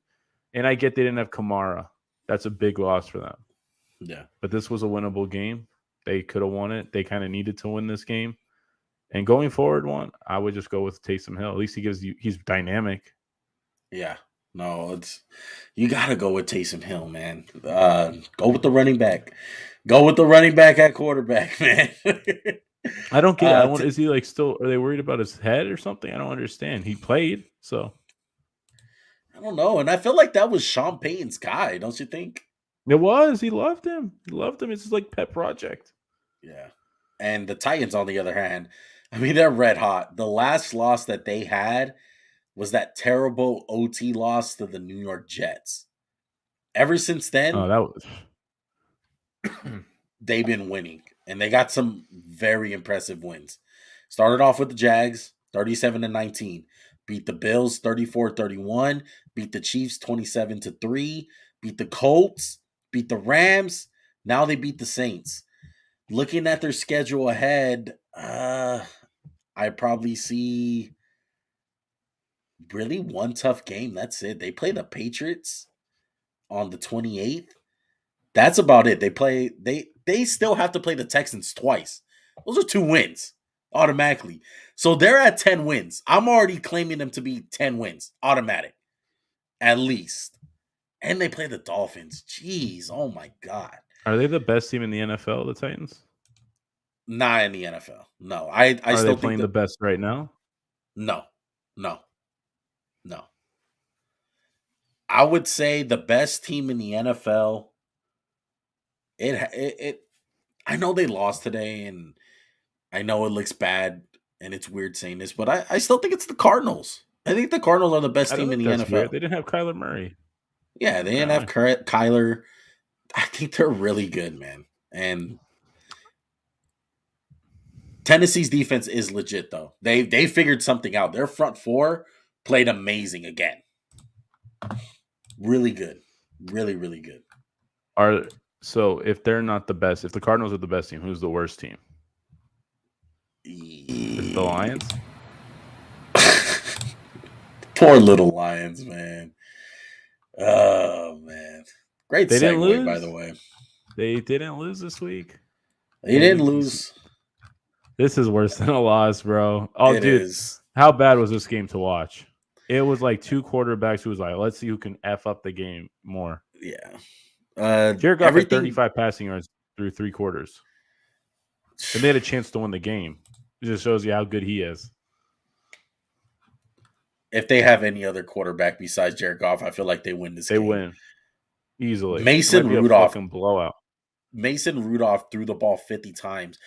and I get they didn't have Kamara. That's a big loss for them. yeah, But this was a winnable game. They could have won it. They kind of needed to win this game. And going forward, I would just go with Taysom Hill. At least he's dynamic. yeah. No, it's you got to go with Taysom Hill, man. Go with the running back. Go with the running back at quarterback, man. I don't get it. T- Is he like still? Are they worried about his head or something? I don't understand. He played, so I don't know, and I feel like that was Sean Payton's guy, don't you think? it was. He loved him. He loved him. It's his like pet project. Yeah. And the Titans, on the other hand, I mean, they're red hot. The last loss that they had was that terrible OT loss to the New York Jets. Ever since Oh, then, that was. they've been winning, and they got some very impressive wins. Started off with the Jags, 37-19. Beat the Bills 34-31. Beat the Chiefs 27-3. Beat the Colts. Beat the Rams. Now they beat the Saints. Looking at their schedule ahead, I probably see really one tough game. That's it. They play the Patriots on the 28th. That's about it. They still have to play the Texans twice. Those are 2 wins automatically. So they're at 10 wins. I'm already claiming them to be 10 wins automatic at least. And they play the Dolphins. Jeez, oh my god. Are they the best team in the NFL? The Titans. Not in the NFL. No. I Are they still think playing the that best right now? no. No. No. I would say the best team in the NFL. It I know they lost today, and I know it looks bad, and it's weird saying this, but I still think it's the Cardinals. I think the Cardinals are the best I don't team in think the that's weird. NFL. They didn't have Kyler Murray Yeah, they didn't have apparently. Kyler. I think they're really good, man. And Tennessee's defense is legit, though. They figured something out. Their front four played amazing again. Really good. Really, really good. So if they're not the best, if the Cardinals are the best team, who's the worst team? Is it the Lions? Poor little Lions, man. Oh man. Great They didn't segue, by lose. the way. They didn't lose this week. They didn't lose. This is worse than a loss, bro. Oh, It dude, is. how bad was this game to watch? It was like two quarterbacks who was like, let's see who can F up the game more. Yeah. Jared Goff had Everything 35 passing yards through 3 quarters. And they had a chance to win the game. It just shows you how good he is. if they have any other quarterback besides Jared Goff, I feel like they win this They game. win easily. It Mason might be a Rudolph. fucking blowout. Mason Rudolph threw the ball 50 times.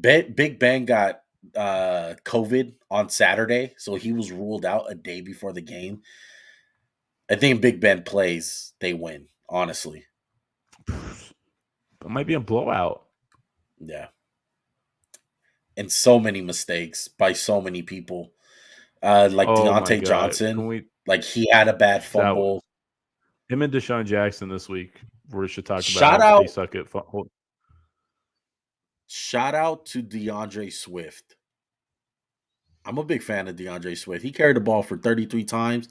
Big Ben got COVID on Saturday, so he was ruled out a day before the game. I think Big Ben plays, they win, honestly. It might be a blowout. Yeah. And so many mistakes by so many people. Like Oh my Deontay god. Johnson, like he had a bad That was fumble. him and Deshaun Jackson this week. We should talk about Shout how they out, suck at shout out to DeAndre Swift. I'm a big fan of DeAndre Swift. He carried the ball for 33 times,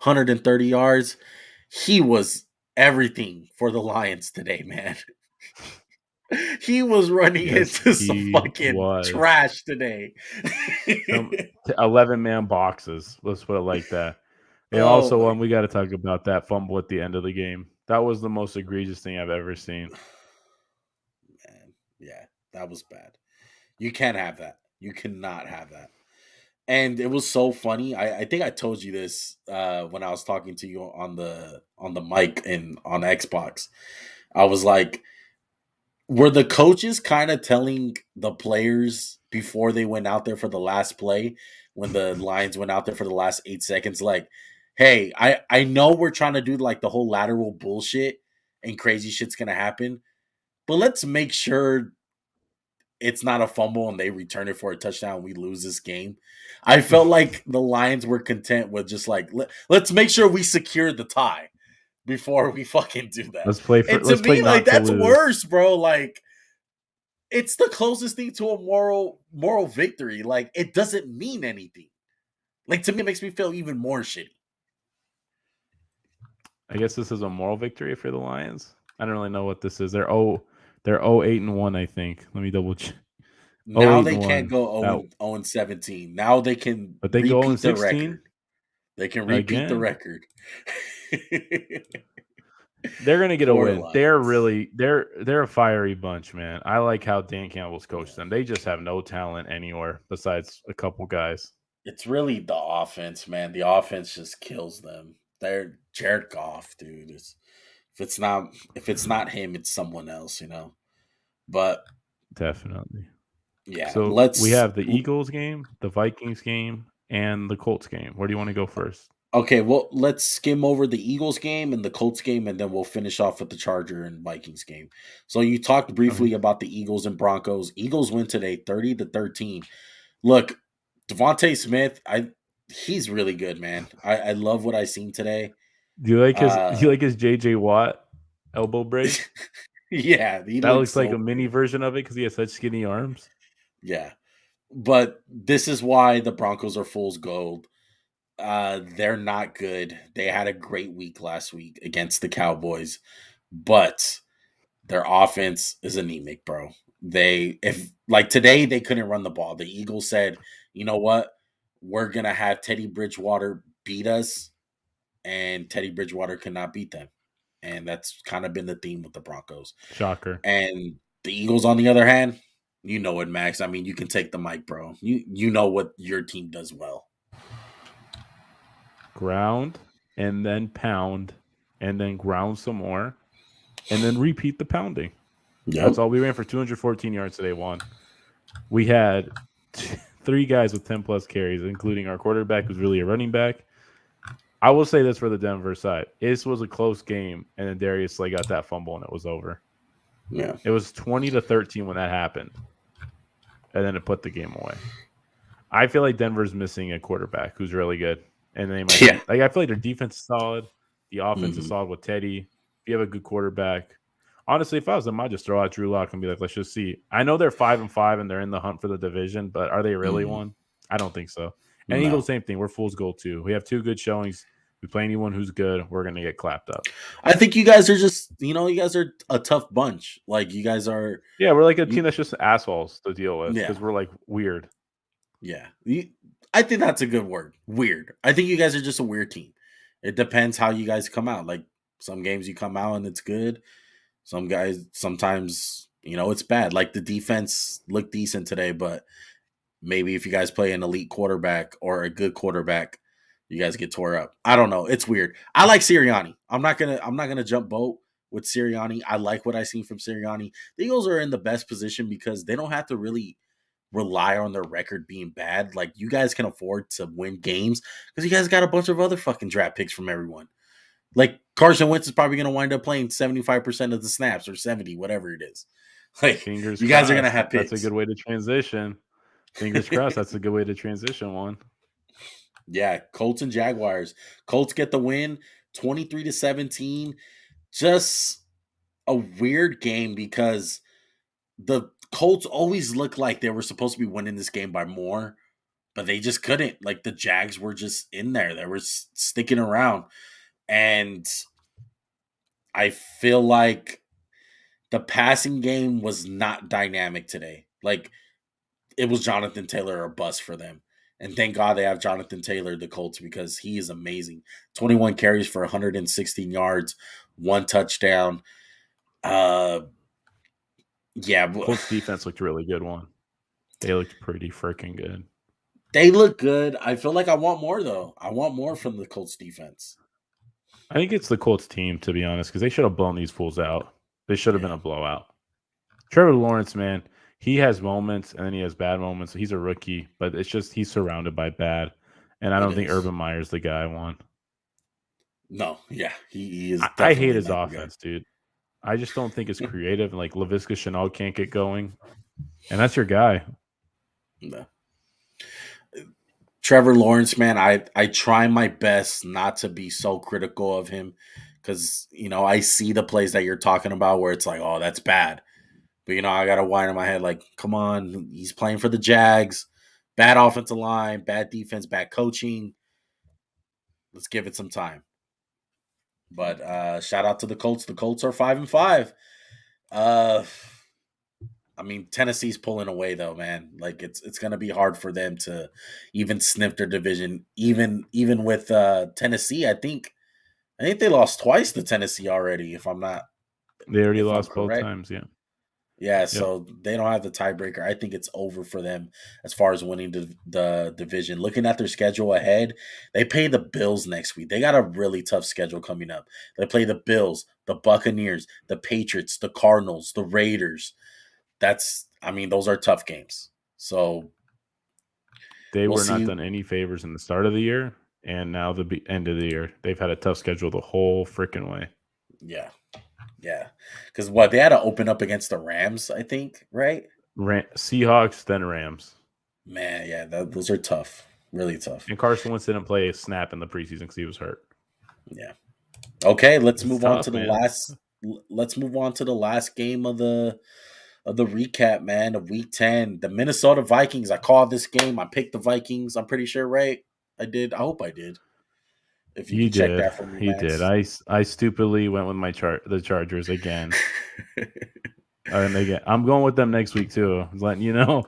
130 yards. He was everything for the Lions today, man. He was running Yes, into some he fucking was. trash today. 11-man boxes. Let's put it like that. And Oh also, my we got to talk about that fumble at the end of the game. That was the most egregious thing I've ever seen. man. Yeah. That was bad. You can't have that. You cannot have that. And it was so funny. I think I told you this when I was talking to you on the mic and on Xbox. I was like, were the coaches kind of telling the players before they went out there for the last play, when the Lions went out there for the last 8 seconds, like, hey, I know we're trying to do like the whole lateral bullshit and crazy shit's gonna happen, but let's make sure it's not a fumble and they return it for a touchdown and we lose this game. I felt like the Lions were content with just like, let's make sure we secure the tie before we fucking do that. And to let's play me, like, not to that's lose. worse, bro. Like, it's the closest thing to a moral victory. Like, it doesn't mean anything. Like, to me, it makes me feel even more shitty. I guess this is a moral victory for the Lions. I don't really know what this is. They're 8-1, I think. Let me double check. Now 8 they and can't 1. go 0-17. Now they can But they go repeat the 0-16 record. They can repeat the again. record. They're gonna get a Poor win. They're Lions. really they're a fiery bunch, man. I like how Dan Campbell's coached them. They just have no talent anywhere besides a couple guys. It's really the offense, man. The offense just kills them. They're Jared Goff, dude. If it's not him, it's someone else, you know. But Definitely. yeah, So we have the Eagles game, the Vikings game, and the Colts game. Where do you want to go first? Okay, well, let's skim over the Eagles game and the Colts game, and then we'll finish off with the Charger and Vikings game. So you talked briefly Okay. about the Eagles and Broncos. Eagles win today, 30-13. Look, Devontae Smith, he's really good, man. I love what I seen today. Do you like his JJ Watt elbow break? Yeah, he That looks looks like so a mini big. version of it because he has such skinny arms. Yeah. But this is why the Broncos are fool's gold. They're not good. They had a great week last week against the Cowboys, but their offense is anemic, bro. If like today they couldn't run the ball. The Eagles said, "You know what? We're gonna have Teddy Bridgewater beat us," and Teddy Bridgewater cannot beat them, and that's kind of been the theme with the Broncos. Shocker. And the Eagles, on the other hand, you know it, Max. I mean, you can take the mic, bro. You know what your team does well. Ground and then pound and then ground some more and then repeat the pounding. Yep. That's all. We ran for 214 yards today, Juan. We had 3 guys with 10 plus carries, including our quarterback, who's really a running back. I will say this for the Denver side. This was a close game, and then Darius Slay got that fumble, and it was over. Yeah. It was 20-13 when that happened, and then it put the game away. I feel like Denver's missing a quarterback who's really good, and they might be, like, I feel like their defense is solid. The offense is solid with Teddy. If you have a good quarterback, honestly, if I was them, I'd just throw out Drew Lock and be like, let's just see. I know they're 5-5 and they're in the hunt for the division, but are they really one? I don't think so. And Eagles, same thing. We're fool's gold too. We have 2 good showings. We play anyone who's good, we're gonna get clapped up. I think you guys are just, you guys are a tough bunch. Like, you guys are. Yeah, we're like a team that's just assholes to deal with because Yeah. we're like weird. Yeah. I think that's a good word. Weird. I think you guys are just a weird team. It depends how you guys come out. Like, some games you come out and it's good. Some guys, sometimes, it's bad. Like, the defense looked decent today, but maybe if you guys play an elite quarterback or a good quarterback, you guys get tore up. I don't know. It's weird. I like Sirianni. I'm not gonna jump boat with Sirianni. I like what I seen from Sirianni. The Eagles are in the best position because they don't have to really rely on their record being bad. Like, you guys can afford to win games because you guys got a bunch of other fucking draft picks from everyone. Like, Carson Wentz is probably going to wind up playing 75% of the snaps, or 70, whatever it is. Like, Fingers you guys crossed. are going to have picks. That's a good way to transition. Fingers crossed. That's a good way to transition, Juan. Yeah, Colts and Jaguars. Colts get the win, 23-17. Just a weird game because the Colts always look like they were supposed to be winning this game by more, but they just couldn't. Like, the Jags were just in there. They were sticking around. And I feel like the passing game was not dynamic today. Like, it was Jonathan Taylor or bust for them. And thank God they have Jonathan Taylor, the Colts, because he is amazing. 21 carries for 116 yards, 1 touchdown. Yeah, Colts defense looked really good one. They looked pretty freaking good. they look good. I feel like I want more though. I want more from the Colts defense. I think it's the Colts team, to be honest, because they should have blown these fools out. They should have been Yeah, a blowout. Trevor Lawrence, man, he has moments and then he has bad moments. He's a rookie, but it's just he's surrounded by bad. And I it don't think is. Urban Meyer's the guy I want. No, yeah, he is I hate definitely his not the guy. offense, dude. I just don't think it's creative. And like Laviska Shenault can't get going. And that's your guy. No. Trevor Lawrence, man, I try my best not to be so critical of him because I see the plays that you're talking about where it's like, oh, that's bad. But I got to whine in my head like, come on, he's playing for the Jags. Bad offensive line, bad defense, bad coaching. Let's give it some time. But shout out to the Colts. The Colts are 5-5. Uh, I mean, Tennessee's pulling away though, man. Like it's gonna be hard for them to even sniff their division. Even with Tennessee, I think they lost twice to Tennessee already. They already If I'm lost both correct. times. Yeah. Yeah, Yep. so they don't have the tiebreaker. I think it's over for them as far as winning the division. Looking at their schedule ahead, they play the Bills next week. They got a really tough schedule coming up. They play the Bills, the Buccaneers, the Patriots, the Cardinals, the Raiders. Those are tough games. So They we'll were not see. done any favors in the start of the year. And now the end of the year, they've had a tough schedule the whole freaking way. Yeah, yeah. Because what they had to open up against the Rams, I think, right? Seahawks, then Rams. Man, yeah, those are tough, really tough. And Carson Wentz didn't play a snap in the preseason because he was hurt. Yeah. Okay, let's It's move on tough, to the man. last. Let's move on to the last game of the recap, man, of Week 10. The Minnesota Vikings. I called this game. I picked the Vikings. I'm pretty sure, right? I did. I hope I did. If you You could check did. that for me, He did. Max. I stupidly went with the Chargers again. And again, I'm going with them next week too. I was letting you know.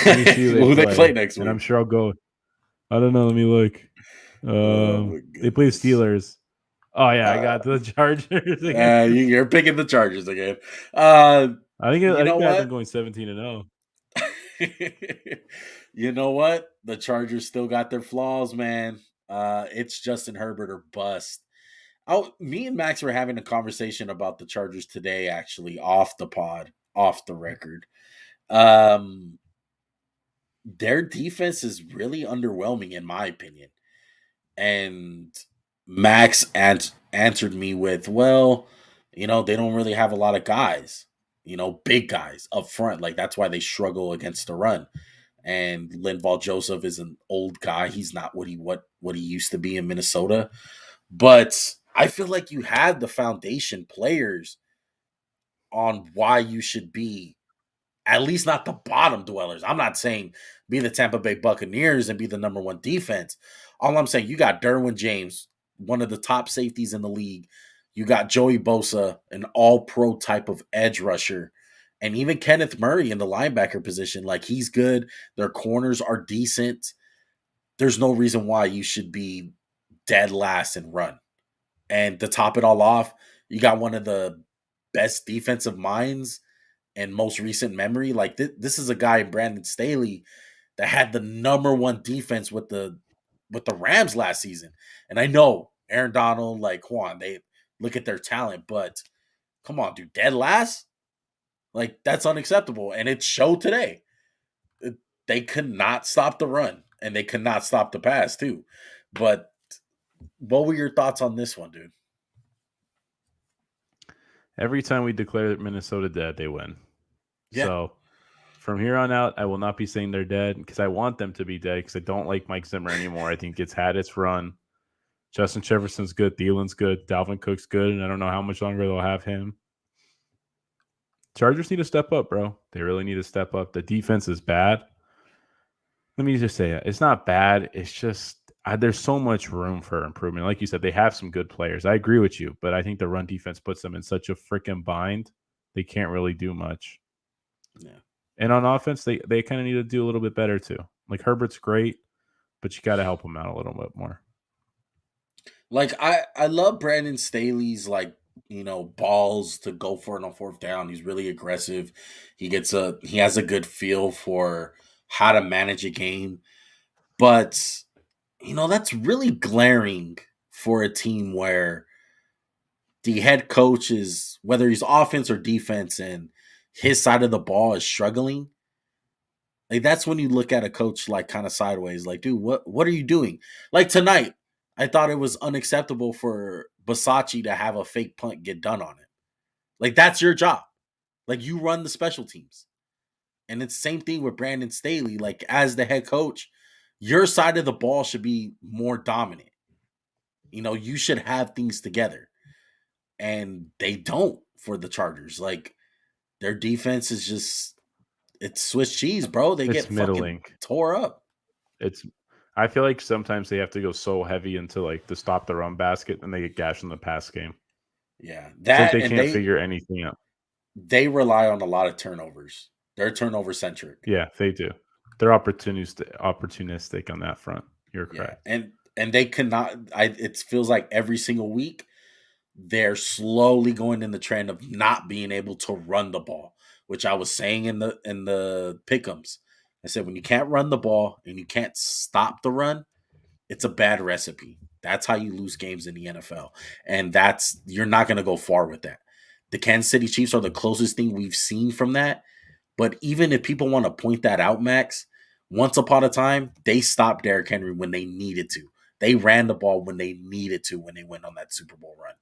Let me see who they Who they play, play next and I'm week? sure I'll go. I don't know. Let me look. Oh my They play goodness. Steelers. Oh yeah, I Uh, got the Chargers again. you're picking the Chargers again. Uh, I you know think I have them what? going 17-0. You know what? The Chargers still got their flaws, man. It's Justin Herbert or bust. Oh, me and Max were having a conversation about the Chargers today, actually, off the pod, off the record. Um, their defense is really underwhelming, in my opinion. And Max answered me with, well, they don't really have a lot of guys, big guys up front. Like, that's why they struggle against the run. And Linval Joseph is an old guy. He's not what he used to be in Minnesota. But I feel like you have the foundation players on why you should be at least not the bottom dwellers. I'm not saying be the Tampa Bay Buccaneers and be the number one defense. All I'm saying, you got Derwin James, one of the top safeties in the league. You got Joey Bosa, an all pro type of edge rusher. And even Kenneth Murray in the linebacker position. Like, he's good. Their corners are decent. There's no reason why you should be dead last and run. And to top it all off, you got one of the best defensive minds in most recent memory. Like, this is a guy, Brandon Staley, that had the number one defense with the Rams last season. And I know Aaron Donald, like Juan, they look at their talent, but come on, dude, dead last? Like, that's unacceptable. And it showed today. They could not stop the run and they could not stop the pass, too. But what were your thoughts on this one, dude? Every time we declare Minnesota dead, they win. Yeah. So from here on out, I will not be saying they're dead because I want them to be dead because I don't like Mike Zimmer anymore. I think it's had its run. Justin Jefferson's good. Thielen's good. Dalvin Cook's good. And I don't know how much longer they'll have him. Chargers need to step up, bro. They really need to step up. The defense is bad. Let me just say it. It's not bad. It's just there's so much room for improvement. Like you said, they have some good players. I agree with you, but I think the run defense puts them in such a freaking bind. They can't really do much. Yeah. And on offense, they kind of need to do a little bit better too. Like Herbert's great, but you got to help him out a little bit more. Like, I love Brandon Staley's, like, balls to go for it on fourth down. He's really aggressive. He has a good feel for how to manage a game. But, that's really glaring for a team where the head coach is, whether he's offense or defense, and his side of the ball is struggling. Like, that's when you look at a coach like kind of sideways, like, dude, what are you doing? Like tonight, I thought it was unacceptable for Basacci to have a fake punt get done on it. Like, that's your job. Like, you run the special teams. And it's the same thing with Brandon Staley. Like, as the head coach, your side of the ball should be more dominant. You should have things together. And they don't for the Chargers. Like, their defense is just, it's Swiss cheese, bro. They It's get fucking tore up. I feel like sometimes they have to go so heavy into like to stop the run basket and they get gashed in the pass game. Yeah. It's like they can't figure anything out. They rely on a lot of turnovers. They're turnover centric. Yeah, they do. They're opportunistic on that front. You're correct. Yeah. And they cannot. It feels like every single week they're slowly going in the trend of not being able to run the ball, which I was saying in the pick'ems. I said, when you can't run the ball and you can't stop the run, it's a bad recipe. That's how you lose games in the NFL. And you're not going to go far with that. The Kansas City Chiefs are the closest thing we've seen from that. But even if people want to point that out, Max, once upon a time, they stopped Derrick Henry when they needed to. They ran the ball when they needed to when they went on that Super Bowl run.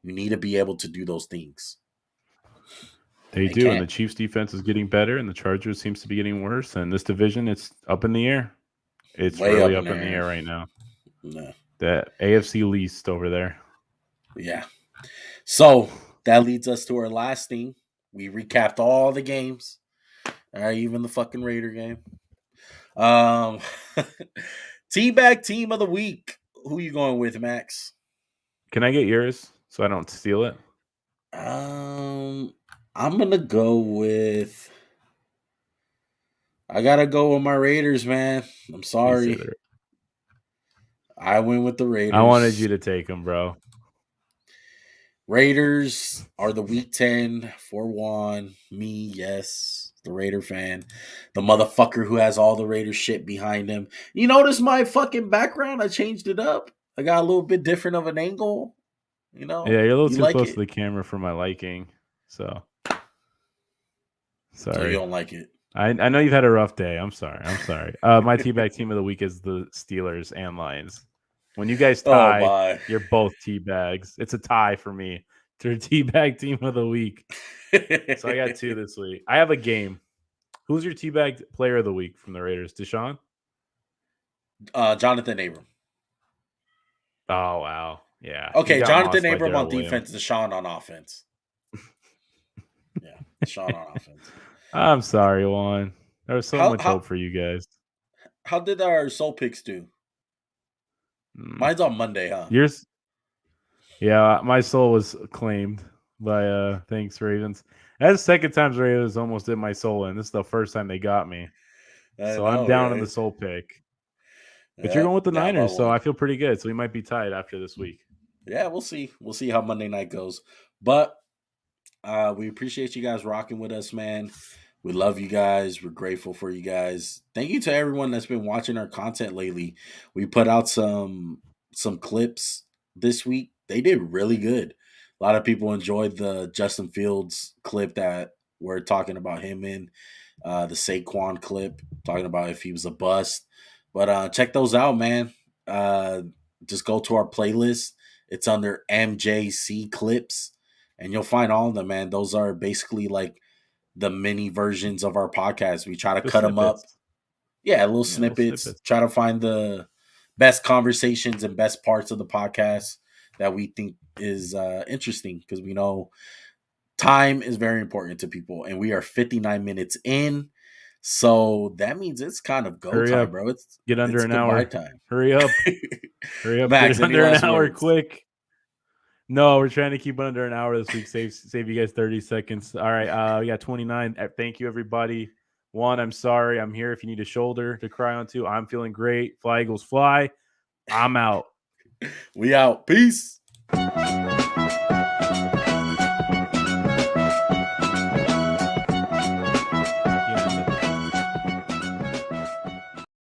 You need to be able to do those things. They do, and the Chiefs defense is getting better, and the Chargers seems to be getting worse. And this division, it's up in the air. It's way really up in the air right now. No. The AFC least over there. Yeah. So that leads us to our last thing. We recapped all the games. All right, even the fucking Raider game. Teabag team of the week. Who you going with, Max? Can I get yours so I don't steal it? I'm gonna go with. I gotta go with my Raiders, man. I'm sorry. I went with the Raiders. I wanted you to take them, bro. Raiders are the week 10 4-1. Me, yes, the Raider fan. The motherfucker who has all the Raider shit behind him. You notice my fucking background? I changed it up. I got a little bit different of an angle. Yeah, you're a little too close to the camera for my liking. So sorry. So you don't like it. I know you've had a rough day. I'm sorry. My teabag team of the week is the Steelers and Lions. When you guys tie, you're both teabags. It's a tie for me. To teabag team of the week. So I got two this week. I have a game. Who's your teabag player of the week from the Raiders? Deshaun? Jonathan Abram. Oh, wow. Yeah. Okay, Jonathan Abram on defense, Deshaun on offense. Yeah, Deshaun on offense. I'm sorry, Juan. There was so much hope for you guys. How did our soul picks do? Mine's on Monday, huh? Yours? Yeah, my soul was claimed by thanks, Ravens. That's the second time Ravens almost did my soul in. This is the first time they got me. I'm down in the soul pick. But you're going with the Niners, so I feel pretty good. So we might be tied after this week. Yeah, we'll see. We'll see how Monday night goes. But we appreciate you guys rocking with us, man. We love you guys. We're grateful for you guys. Thank you to everyone that's been watching our content lately. We put out some clips this week. They did really good. A lot of people enjoyed the Justin Fields clip that we're talking about him in, the Saquon clip, talking about if he was a bust. But check those out, man. Just go to our playlist. It's under MJC clips, and you'll find all of them, man. Those are basically like the mini versions of our podcast. We try to cut them up. Yeah, little snippets. Try to find the best conversations and best parts of the podcast that we think is interesting, because we know time is very important to people, and we are 59 minutes in. So that means it's kind of go time, bro. It's get under an hour. Time. Hurry up. Hurry up. Max, get under an hour quick. No, we're trying to keep under an hour this week. Save you guys 30 seconds. All right. We got 29. Thank you, everybody. Juan, I'm sorry. I'm here if you need a shoulder to cry onto. I'm feeling great. Fly Eagles fly. I'm out. We out. Peace.